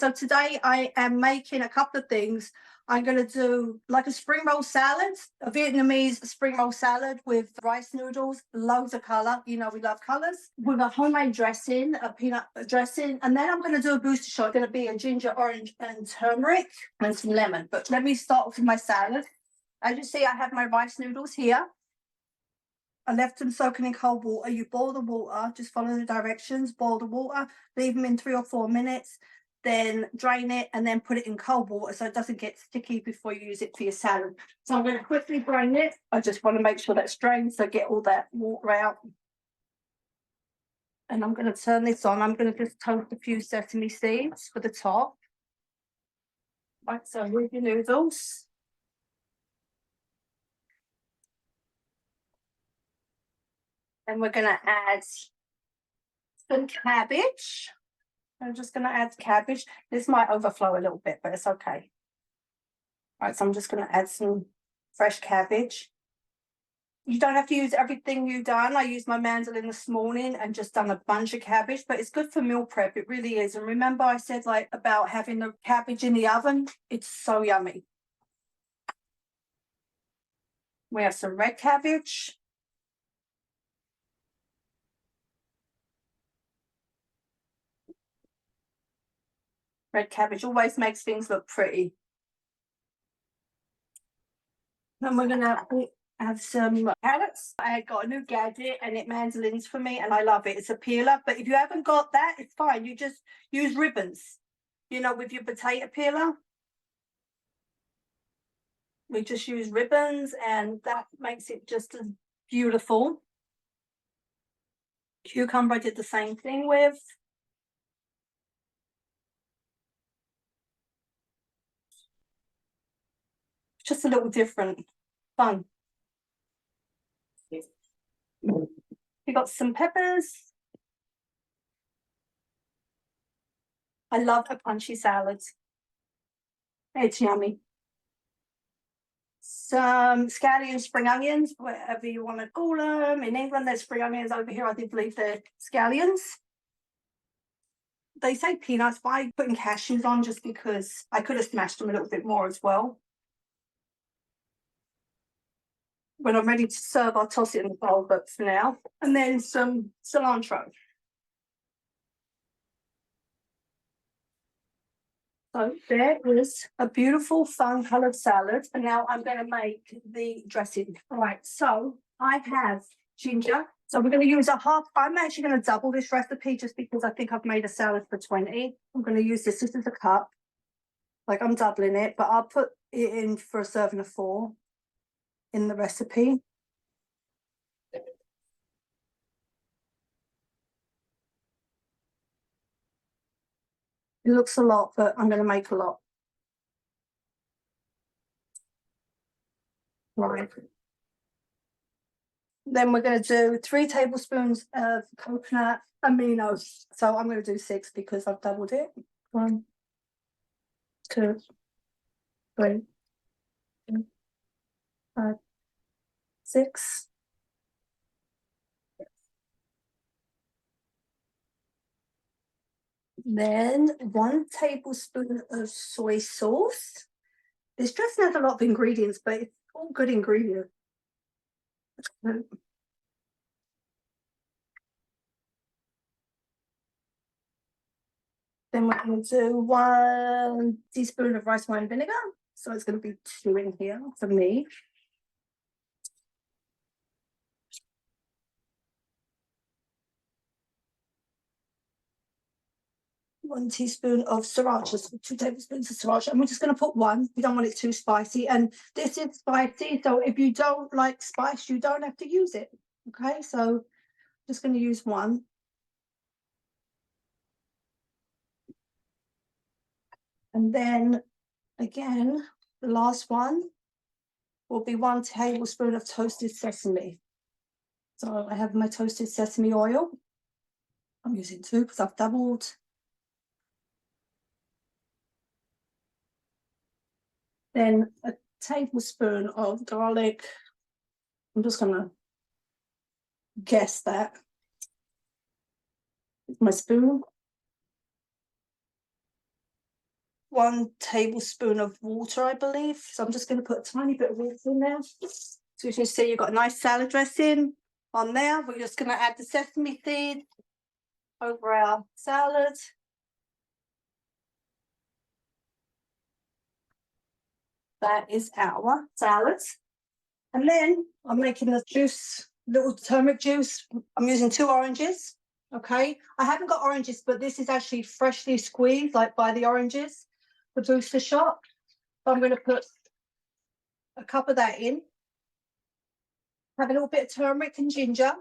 So today I am making a couple of things. I'm going to do like a spring roll salad, a Vietnamese spring roll salad with rice noodles, loads of colour. You know, we love colours. With a homemade dressing, a peanut dressing. And then I'm going to do a booster shot. It's going to be a ginger, orange and turmeric and some lemon. But let me start off with my salad. As you see, I have my rice noodles here. I left them soaking in cold water. You boil the water, just follow the directions, boil the water, leave them in 3 or 4 minutes, then drain it and then put it in cold water so it doesn't get sticky before you use it for your salad. So I'm going to quickly drain it. I just want to make sure that's drained, so get all that water out. And I'm going to turn this on. I'm going to just toast a few sesame seeds for the top. Right, so with your noodles. And we're going to add some cabbage. I'm just going to add cabbage. This might overflow a little bit, but it's okay. Right, so I'm just going to add some fresh cabbage. You don't have to use everything you've done. I used my mandolin this morning and just done a bunch of cabbage, but it's good for meal prep. It really is. And remember I said like about having the cabbage in the oven? It's so yummy. We have some red cabbage. Red cabbage always makes things look pretty. Then we're going to have some carrots. I got a new gadget and it mandolins for me and I love it. It's a peeler, but if you haven't got that, it's fine. You just use ribbons, you know, with your potato peeler. We just use ribbons and that makes it just as beautiful. Cucumber I did the same thing with. Just a little different, fun. We got some peppers. I love a crunchy salad. It's yummy. Some scallion spring onions, whatever you want to call them. In England, there's spring onions. Over here, I do believe they're scallions. They say peanuts, but I'm putting cashews on just because I could have smashed them a little bit more as well. When I'm ready to serve, I'll toss it in the bowl, but for now. And then some cilantro. So there is a beautiful, fun coloured salad. And now I'm going to make the dressing. All right, so I have ginger. So we're going to use a half. I'm actually going to double this recipe just because I think I've made a salad for 20. I'm going to use this. This is a cup. Like I'm doubling it, but I'll put it in for a serving of 4 in the recipe. It looks a lot, but I'm going to make a lot. Right. Then we're going to do 3 tablespoons of coconut aminos. So I'm going to do 6 because I've doubled it. 1, 2, 3, 4, 5, 6. Then 1 tablespoon of soy sauce. This dressing has a lot of ingredients, but it's all good ingredients. Then we're going to do 1 teaspoon of rice wine vinegar. So it's going to be 2 in here for me. One teaspoon of sriracha, so 2 tablespoons of sriracha. And we're just going to put 1. We don't want it too spicy. And this is spicy, so if you don't like spice, you don't have to use it. Okay, so I'm just going to use 1. And then again, the last one will be 1 tablespoon of toasted sesame. So I have my toasted sesame oil. I'm using 2 because I've doubled. Then a tablespoon of garlic. I'm just going to guess that. My spoon. 1 tablespoon of water, I believe. So I'm just going to put a tiny bit of water in there. So as you can see, you've got a nice salad dressing on there. We're just going to add the sesame seed over our salad. That is our salad. And then I'm making the juice, little turmeric juice. I'm using 2 oranges. Okay. I haven't got oranges, but this is actually freshly squeezed, like by the oranges, the booster shot. So I'm going to put a cup of that in. Have a little bit of turmeric and ginger.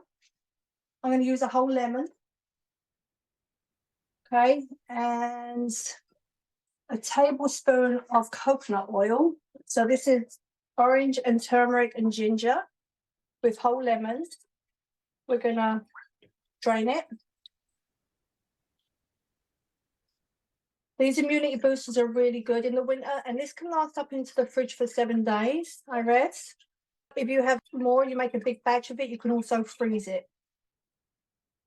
I'm going to use a whole lemon. Okay. And a tablespoon of coconut oil. So this is orange and turmeric and ginger with whole lemons. We're going to drain it. These immunity boosters are really good in the winter, and this can last up into the fridge for 7 days, I read. If you have more, you make a big batch of it, you can also freeze it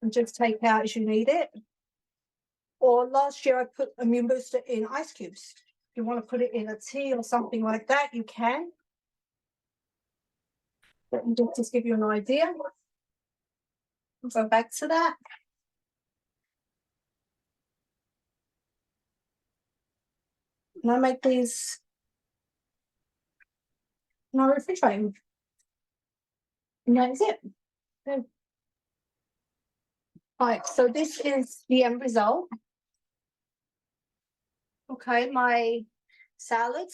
and just take out as you need it. Or last year I put immune booster in ice cubes. If you want to put it in a tea or something like that, you can. Let me just give you an idea. I'll go back to that. And I make these in our refrigerator. And that is it. Okay. Right, so this is the end result. Okay, my salad,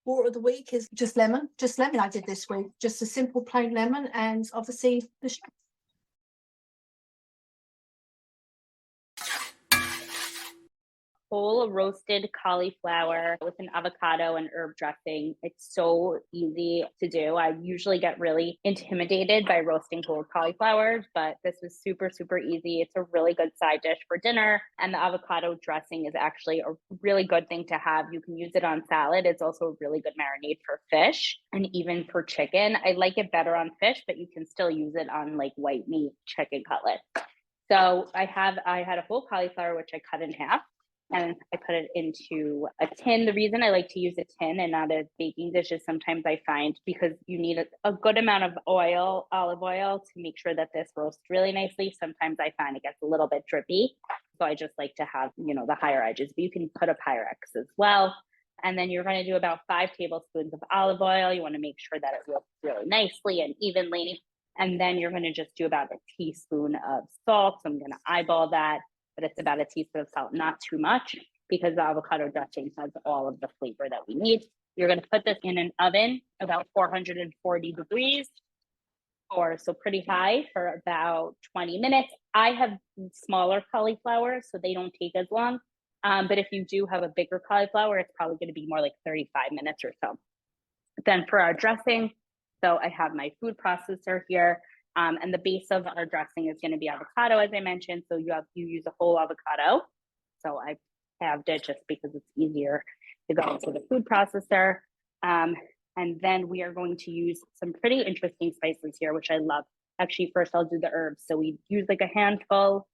water of the week is just lemon. Just lemon I did this week. Just a simple plain lemon, and obviously the whole roasted cauliflower with an avocado and herb dressing. It's so easy to do. I usually get really intimidated by roasting whole cauliflowers, but this was super, super easy. It's a really good side dish for dinner. And the avocado dressing is actually a really good thing to have. You can use it on salad. It's also a really good marinade for fish and even for chicken. I like it better on fish, but you can still use it on like white meat chicken cutlet. So I had a whole cauliflower, which I cut in half. And I put it into a tin. The reason I like to use a tin and not a baking dish is sometimes I find because you need a good amount of oil, olive oil, to make sure that this roasts really nicely. Sometimes I find it gets a little bit drippy. So I just like to have, the higher edges, but you can put a Pyrex as well. And then you're going to do about 5 tablespoons of olive oil. You want to make sure that it roasts really nicely and evenly. And then you're going to just do about a teaspoon of salt. So I'm going to eyeball that. But it's about a teaspoon of salt, not too much, because the avocado dressing has all of the flavor that we need. You're going to put this in an oven about 440 degrees, so pretty high, for about 20 minutes. I have smaller cauliflower, so they don't take as long. But if you do have a bigger cauliflower, it's probably going to be more like 35 minutes or so. Then for our dressing, so I have my food processor here. And the base of our dressing is going to be avocado, as I mentioned. So you use a whole avocado. So I halved it just because it's easier to go into the food processor. And then we are going to use some pretty interesting spices here, which I love. Actually, first I'll do the herbs. So we use like a handful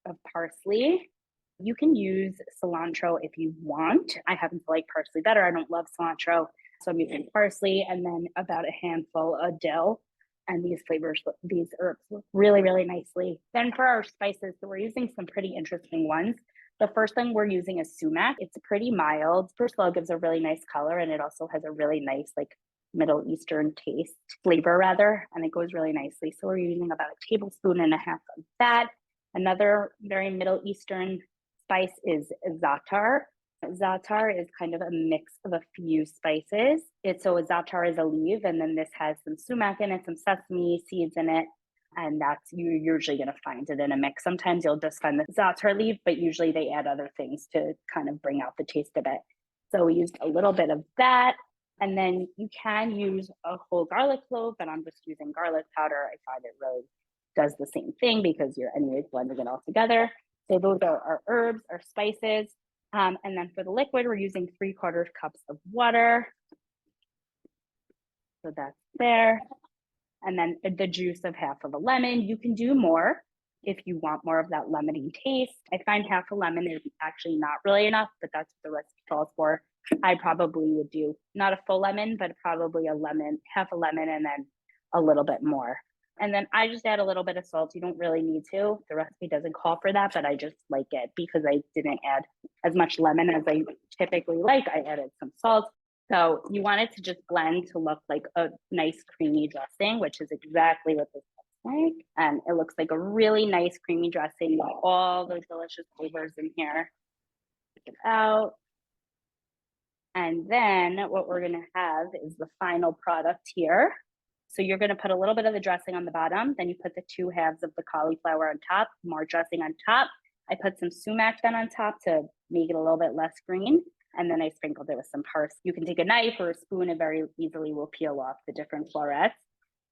of parsley. You can use cilantro if you want. I happen to like parsley better. I don't love cilantro. So I'm using parsley, and then about a handful of dill. And these herbs look really, really nicely. Then for our spices, so we're using some pretty interesting ones. The first thing we're using is sumac. It's pretty mild. First of all, it gives a really nice color, and it also has a really nice, like, Middle Eastern flavor, and it goes really nicely. So we're using about 1.5 tablespoons of that. Another very Middle Eastern spice is za'atar. Za'atar is kind of a mix of a few spices. Za'atar is a leaf, and then this has some sumac in it, some sesame seeds in it, and you're usually going to find it in a mix. Sometimes you'll just find the za'atar leaf, but usually they add other things to kind of bring out the taste of it. So we used a little bit of that, and then you can use a whole garlic clove, but I'm just using garlic powder. I find it really does the same thing because you're anyways blending it all together. So those are our herbs, our spices. And then for the liquid, we're using 3/4 cups of water. So that's there. And then the juice of half of a lemon. You can do more. if you want more of that lemony taste. I find half a lemon is actually not really enough, but that's what the recipe calls for. I probably would do not a full lemon, but probably a lemon, half a lemon, and then a little bit more. And then I just add a little bit of salt. You don't really need to. The recipe doesn't call for that, but I just like it because I didn't add as much lemon as I typically like. I added some salt. So you want it to just blend to look like a nice creamy dressing, which is exactly what this looks like. And it looks like a really nice creamy dressing with all those delicious flavors in here. Take it out. And then what we're gonna have is the final product here. So you're gonna put a little bit of the dressing on the bottom, then you put the 2 halves of the cauliflower on top, more dressing on top. I put some sumac then on top to make it a little bit less green. And then I sprinkled it with some parsley. You can take a knife or a spoon, it very easily will peel off the different florets.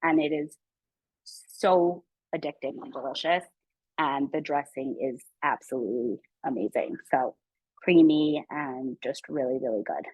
And it is so addicting and delicious. And the dressing is absolutely amazing. So creamy and just really, really good.